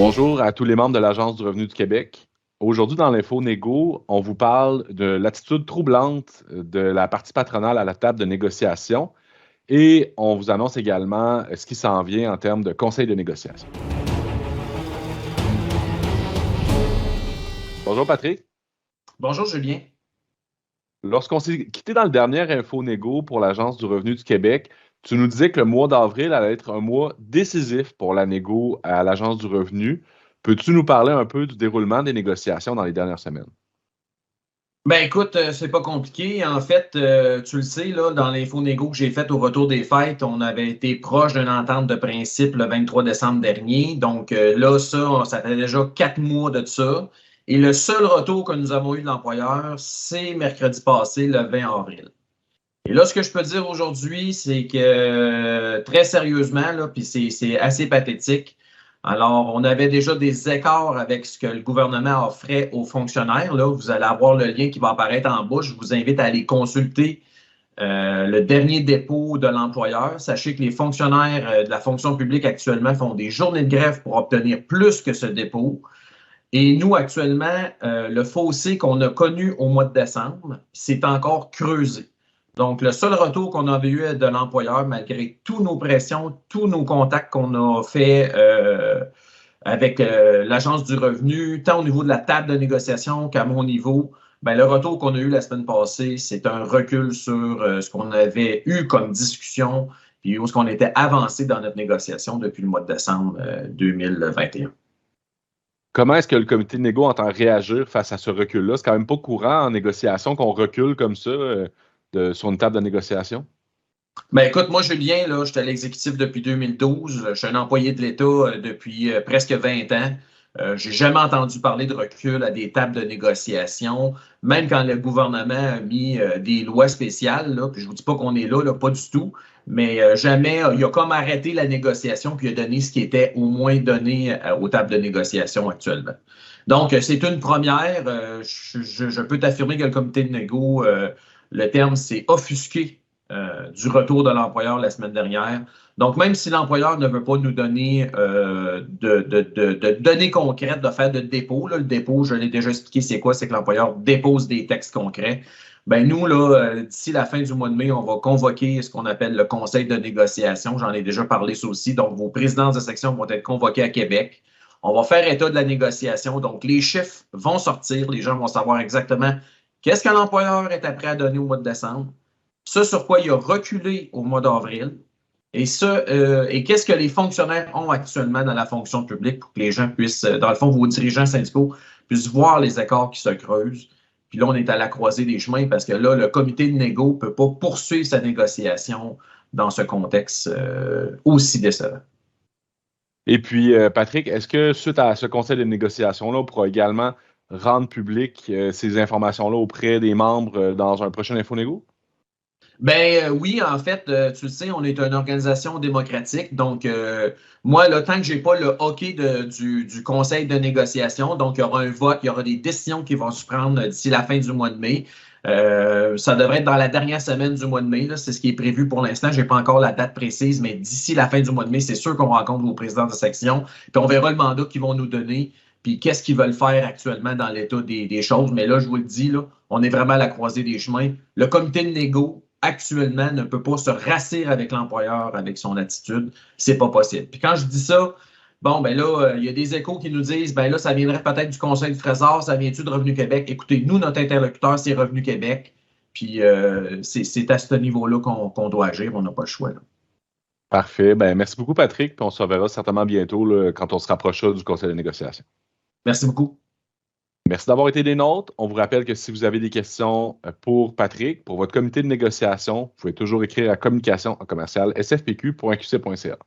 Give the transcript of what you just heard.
Bonjour à tous les membres de l'Agence du revenu du Québec. Aujourd'hui, dans l'Info Négo, on vous parle de l'attitude troublante de la partie patronale à la table de négociation et on vous annonce également ce qui s'en vient en termes de conseil de négociation. Bonjour Patrick. Bonjour Julien. Lorsqu'on s'est quitté dans le dernier Info Négo pour l'Agence du revenu du Québec, tu nous disais que le mois d'avril allait être un mois décisif pour la négo à l'Agence du revenu. Peux-tu nous parler un peu du déroulement des négociations dans les dernières semaines? Ben écoute, c'est pas compliqué. En fait, tu le sais, là, dans l'info-négo que j'ai faite au retour des fêtes, on avait été proche d'une entente de principe le 23 décembre dernier. Donc là, ça fait déjà 4 mois de ça. Et le seul retour que nous avons eu de l'employeur, c'est mercredi passé, le 20 avril. Et là, ce que je peux dire aujourd'hui, c'est que très sérieusement, là, puis c'est assez pathétique. Alors, on avait déjà des écarts avec ce que le gouvernement offrait aux fonctionnaires. Là, vous allez avoir le lien qui va apparaître en bas. Je vous invite à aller consulter le dernier dépôt de l'employeur. Sachez que les fonctionnaires de la fonction publique actuellement font des journées de grève pour obtenir plus que ce dépôt. Et nous, actuellement, le fossé qu'on a connu au mois de décembre, c'est encore creusé. Donc, le seul retour qu'on avait eu de l'employeur, malgré toutes nos pressions, tous nos contacts qu'on a fait avec l'Agence du revenu, tant au niveau de la table de négociation qu'à mon niveau, ben, le retour qu'on a eu la semaine passée, c'est un recul sur ce qu'on avait eu comme discussion et où est-ce qu'on était avancé dans notre négociation depuis le mois de décembre 2021. Comment est-ce que le comité de négo entend réagir face à ce recul-là? C'est quand même pas courant en négociation qu'on recule comme ça sur une table de négociation. Ben écoute, moi, Julien, là, j'étais à l'exécutif depuis 2012. Je suis un employé de l'État depuis presque 20 ans. J'ai jamais entendu parler de recul à des tables de négociation, même quand le gouvernement a mis des lois spéciales. Là, puis je vous dis pas qu'on est là, pas du tout, mais jamais il a comme arrêté la négociation puis il a donné ce qui était au moins donné aux tables de négociation actuellement. Donc, c'est une première. Je peux t'affirmer que le comité de négo, le terme, c'est offusqué du retour de l'employeur la semaine dernière. Donc, même si l'employeur ne veut pas nous donner de données concrètes, de faire de dépôt, là, le dépôt, je l'ai déjà expliqué, c'est quoi? C'est que l'employeur dépose des textes concrets. Ben nous, là, d'ici la fin du mois de mai, on va convoquer ce qu'on appelle le conseil de négociation. J'en ai déjà parlé ça aussi. Donc, vos présidents de section vont être convoqués à Québec. On va faire état de la négociation. Donc, les chiffres vont sortir. Les gens vont savoir exactement qu'est-ce que l'employeur est prêt à donner au mois de décembre. Ce sur quoi il a reculé au mois d'avril et qu'est-ce que les fonctionnaires ont actuellement dans la fonction publique pour que les gens puissent, dans le fond, vos dirigeants syndicaux puissent voir les écarts qui se creusent. Puis là, on est à la croisée des chemins parce que là, le comité de négo ne peut pas poursuivre sa négociation dans ce contexte aussi décevant. Et puis, Patrick, est-ce que suite à ce conseil de négociation-là, on pourra également rendre public ces informations-là auprès des membres dans un prochain InfoNégo? Ben oui, en fait, tu le sais, on est une organisation démocratique. Donc, moi, là, tant que j'ai pas le hockey du conseil de négociation, donc il y aura un vote, il y aura des décisions qui vont se prendre d'ici la fin du mois de mai. Ça devrait être dans la dernière semaine du mois de mai. C'est ce qui est prévu pour l'instant. Je n'ai pas encore la date précise, mais d'ici la fin du mois de mai, c'est sûr qu'on rencontre vos présidents de section. Puis on verra le mandat qu'ils vont nous donner. Puis qu'est-ce qu'ils veulent faire actuellement dans l'état des choses. Mais là, je vous le dis, là, on est vraiment à la croisée des chemins. Le comité de négo, actuellement, ne peut pas se rassir avec l'employeur avec son attitude. C'est pas possible. Puis quand je dis ça, bon, ben là, il y a des échos qui nous disent, ben là, ça viendrait peut-être du Conseil du Trésor, ça vient-tu de Revenu Québec? Écoutez, nous, notre interlocuteur, c'est Revenu Québec. Puis c'est à ce niveau-là qu'on doit agir. On n'a pas le choix. Là. Parfait. Ben, merci beaucoup, Patrick. Puis on se reverra certainement bientôt là, quand on se rapprochera du conseil de négociation. Merci beaucoup. Merci d'avoir été des nôtres. On vous rappelle que si vous avez des questions pour Patrick, pour votre comité de négociation, vous pouvez toujours écrire à communication en commercial sfpq.qc.ca.